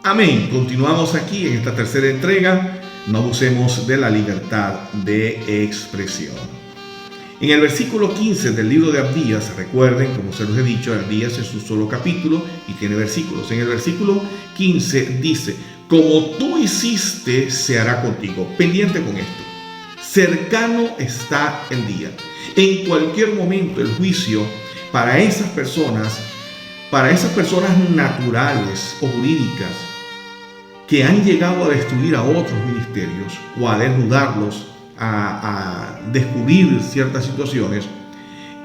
Amén. Continuamos aquí en esta tercera entrega. No abusemos de la libertad de expresión. En el versículo 15 del libro de Abdías, recuerden, como se los he dicho, Abdías es un solo capítulo y tiene versículos. En el versículo 15 dice: como tú hiciste, se hará contigo. Pendiente con esto. Cercano está el día. En cualquier momento el juicio para esas personas naturales o jurídicas que han llegado a destruir a otros ministerios o a desnudarlos, a descubrir ciertas situaciones,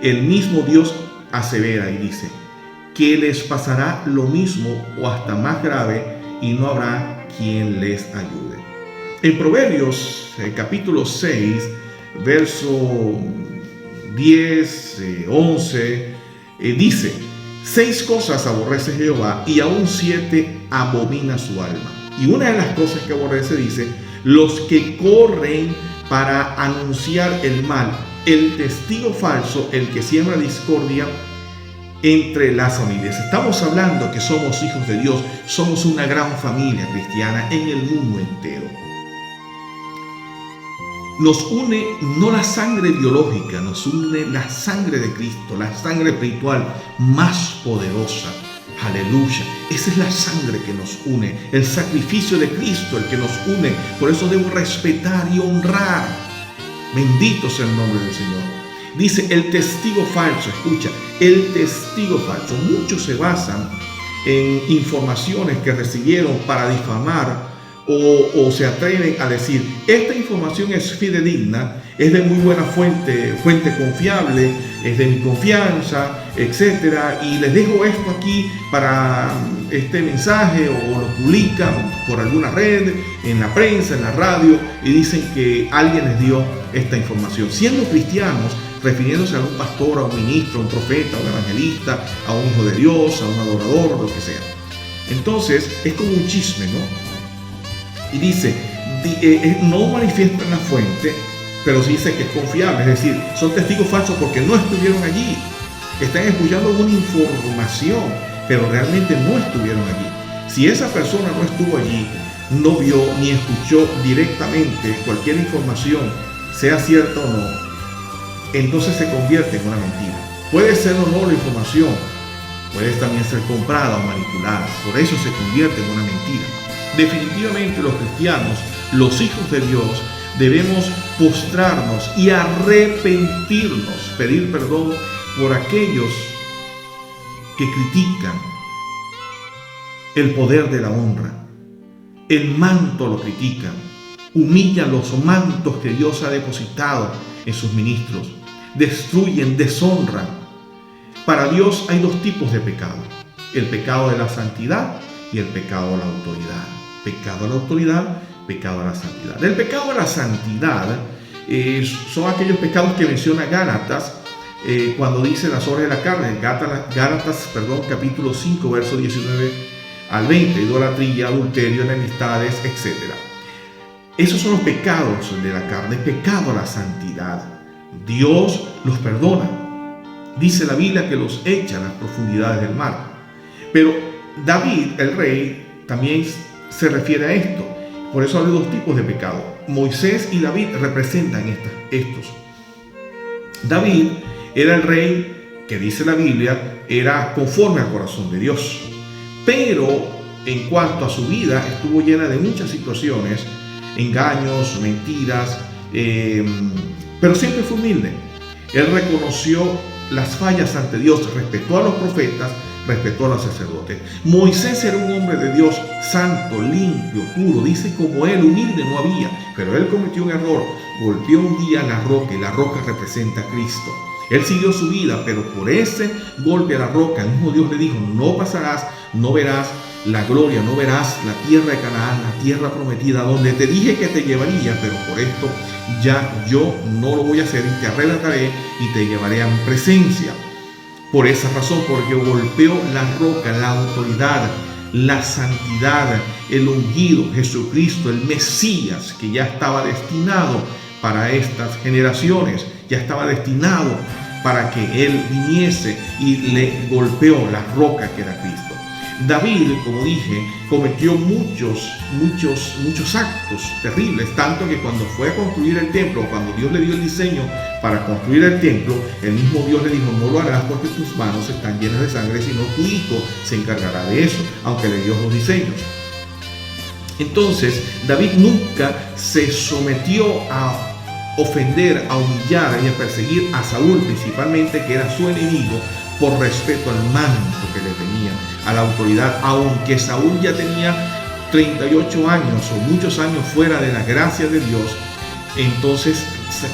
el mismo Dios asevera y dice que les pasará lo mismo o hasta más grave y no habrá quien les ayude. En Proverbios capítulo 6, verso 10, 11, dice: 6 cosas aborrece Jehová y aún 7 abomina su alma. Y una de las cosas que aborrece, dice: los que corren para anunciar el mal, el testigo falso, el que siembra discordia entre las familias. Estamos hablando que somos hijos de Dios, somos una gran familia cristiana en el mundo entero. Nos une no la sangre biológica, nos une la sangre de Cristo, la sangre espiritual más poderosa. Aleluya, esa es la sangre que nos une, el sacrificio de Cristo el que nos une. Por eso debo respetar y honrar. Bendito sea el nombre del Señor. Dice el testigo falso, escucha, el testigo falso. Muchos se basan en informaciones que recibieron para difamar o se atreven a decir: esta información es fidedigna, es de muy buena fuente confiable, es de mi confianza, etcétera, y les dejo esto aquí para este mensaje, o lo publican por alguna red, en la prensa, en la radio, y dicen que alguien les dio esta información, siendo cristianos, refiriéndose a un pastor, a un ministro, a un profeta, a un evangelista, a un hijo de Dios, a un adorador, lo que sea. Entonces es como un chisme, ¿no? Y dice, no manifiestan la fuente, pero sí dice que es confiable. Es decir, son testigos falsos porque no estuvieron allí. Están escuchando una información, pero realmente no estuvieron allí. Si esa persona no estuvo allí, no vio ni escuchó directamente cualquier información, sea cierta o no, entonces se convierte en una mentira. Puede ser o no la información, puede también ser comprada o manipulada. Por eso se convierte en una mentira. Definitivamente los cristianos, los hijos de Dios, debemos postrarnos y arrepentirnos, pedir perdón por aquellos que critican el poder de la honra. El manto lo critican, humillan los mantos que Dios ha depositado en sus ministros, destruyen, deshonran. Para Dios hay 2 tipos de pecado: el pecado de la santidad y el pecado de la autoridad. Pecado a la autoridad, pecado a la santidad. El pecado de la santidad son aquellos pecados que menciona Gálatas cuando dice las obras de la carne. Gálatas, capítulo 5, verso 19 al 20, idolatría, adulterio, enemistades, etc. Esos son los pecados de la carne, pecado a la santidad. Dios los perdona. Dice la Biblia que los echa a las profundidades del mar. Pero David, el rey, también se refiere a esto. Por eso hay 2 tipos de pecado. Moisés y David representan estos. David era el rey que, dice la Biblia, era conforme al corazón de Dios. Pero en cuanto a su vida, estuvo llena de muchas situaciones, engaños, mentiras, pero siempre fue humilde. Él reconoció las fallas ante Dios, respetó a los profetas, respetó a los sacerdotes. Moisés era un hombre de Dios santo, limpio, puro. Dice, como él, humilde no había. Pero él cometió un error. Golpeó un día la roca, y la roca representa a Cristo. Él siguió su vida, pero por ese golpe a la roca, el mismo Dios le dijo: no pasarás, no verás la gloria, no verás la tierra de Canaán, la tierra prometida, donde te dije que te llevaría, pero por esto ya yo no lo voy a hacer, y te arrebataré y te llevaré a mi presencia. Por esa razón, porque golpeó la roca, la autoridad, la santidad, el ungido, Jesucristo, el Mesías, que ya estaba destinado para estas generaciones, ya estaba destinado para que Él viniese, y le golpeó la roca que era Cristo. David, como dije, cometió muchos actos terribles, tanto que cuando fue a construir el templo, cuando Dios le dio el diseño para construir el templo, el mismo Dios le dijo: no lo harás porque tus manos están llenas de sangre, sino tu hijo se encargará de eso, aunque le dio los diseños. Entonces, David nunca se sometió a ofender, a humillar y a perseguir a Saúl, principalmente, que era su enemigo, por respeto al manto que le tenía, a la autoridad, aunque Saúl ya tenía 38 años o muchos años fuera de la gracia de Dios. Entonces,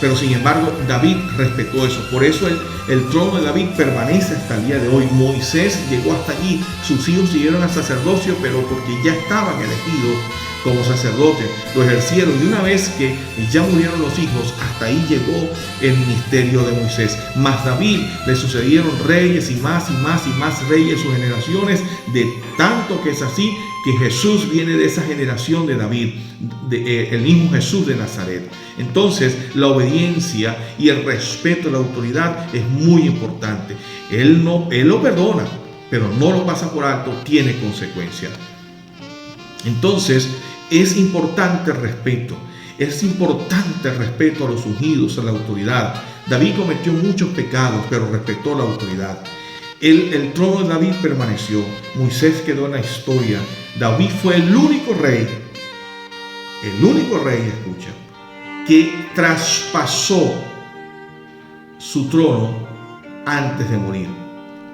pero sin embargo, David respetó eso. Por eso el trono de David permanece hasta el día de hoy. Moisés llegó hasta allí, sus hijos siguieron al sacerdocio, pero porque ya estaban elegidos como sacerdotes, lo ejercieron, y una vez que ya murieron los hijos, hasta ahí llegó el ministerio de Moisés. Mas David le sucedieron reyes y más reyes, sus generaciones, de tanto que es así que Jesús viene de esa generación de David, el mismo Jesús de Nazaret. Entonces, la obediencia y el respeto a la autoridad es muy importante. Él lo perdona, pero no lo pasa por alto, tiene consecuencias. Entonces, es importante el respeto. Es importante el respeto a los ungidos, a la autoridad. David cometió muchos pecados, pero respetó la autoridad. El trono de David permaneció. Moisés quedó en la historia. David fue el único rey, escucha, que traspasó su trono antes de morir.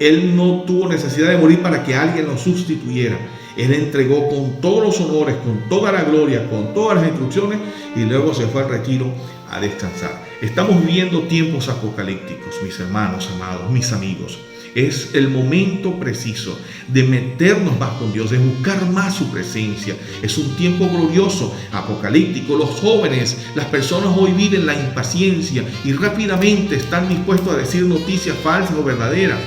Él no tuvo necesidad de morir para que alguien lo sustituyera. Él entregó con todos los honores, con toda la gloria, con todas las instrucciones, y luego se fue al retiro a descansar. Estamos viviendo tiempos apocalípticos, mis hermanos amados, mis amigos. Es el momento preciso de meternos más con Dios, de buscar más su presencia. Es un tiempo glorioso, apocalíptico. Los jóvenes, las personas hoy viven la impaciencia y rápidamente están dispuestos a decir noticias falsas o verdaderas.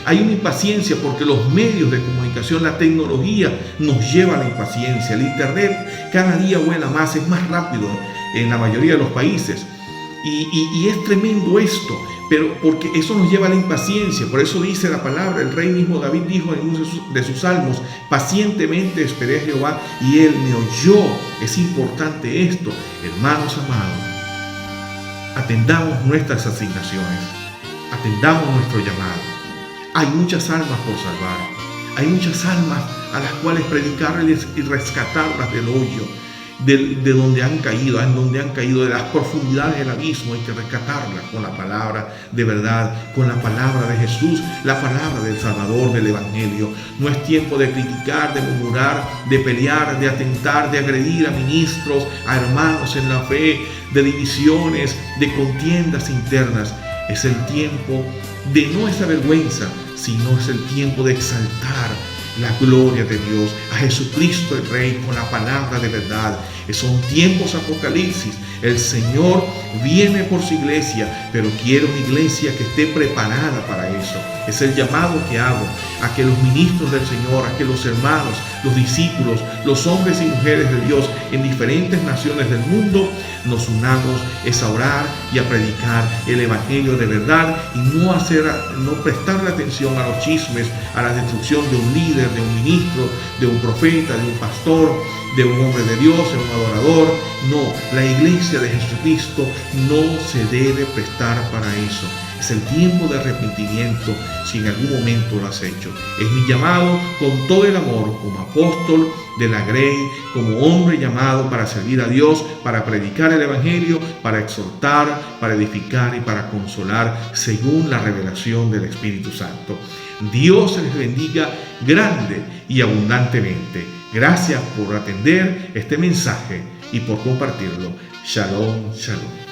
Hay una impaciencia porque los medios de comunicación, la tecnología nos lleva a la impaciencia. El internet cada día vuela más, es más rápido en la mayoría de los países. Y es tremendo esto, pero porque eso nos lleva a la impaciencia. Por eso dice la palabra, el rey mismo David dijo en uno de sus salmos: pacientemente esperé a Jehová y él me oyó. Es importante esto, hermanos amados. Atendamos nuestras asignaciones, atendamos nuestro llamado. Hay muchas almas por salvar, hay muchas almas a las cuales predicarles y rescatarlas del hoyo, de donde han caído, de las profundidades del abismo. Hay que rescatarlas con la palabra de verdad, con la palabra de Jesús, la palabra del Salvador, del Evangelio. No es tiempo de criticar, de murmurar, de pelear, de atentar, de agredir a ministros, a hermanos en la fe, de divisiones, de contiendas internas. Es el tiempo de no esa vergüenza, sino es el tiempo de exaltar la gloria de Dios, a Jesucristo el Rey, con la palabra de verdad. Son tiempos apocalipsis. El Señor viene por su iglesia, pero quiere una iglesia que esté preparada para eso. Es el llamado que hago a que los ministros del Señor, a que los hermanos, los discípulos, los hombres y mujeres de Dios en diferentes naciones del mundo nos unamos, es a orar y a predicar el Evangelio de verdad, y no prestarle atención a los chismes, a la destrucción de un líder, de un ministro, de un profeta, de un pastor, de un hombre de Dios, de un adorador. No, la iglesia de Jesucristo no se debe prestar para eso. Es el tiempo de arrepentimiento si en algún momento lo has hecho. Es mi llamado con todo el amor, como apóstol de la Grey, como hombre llamado para servir a Dios, para predicar el Evangelio, para exhortar, para edificar y para consolar según la revelación del Espíritu Santo. Dios les bendiga grande y abundantemente. Gracias por atender este mensaje y por compartirlo. Shalom, shalom.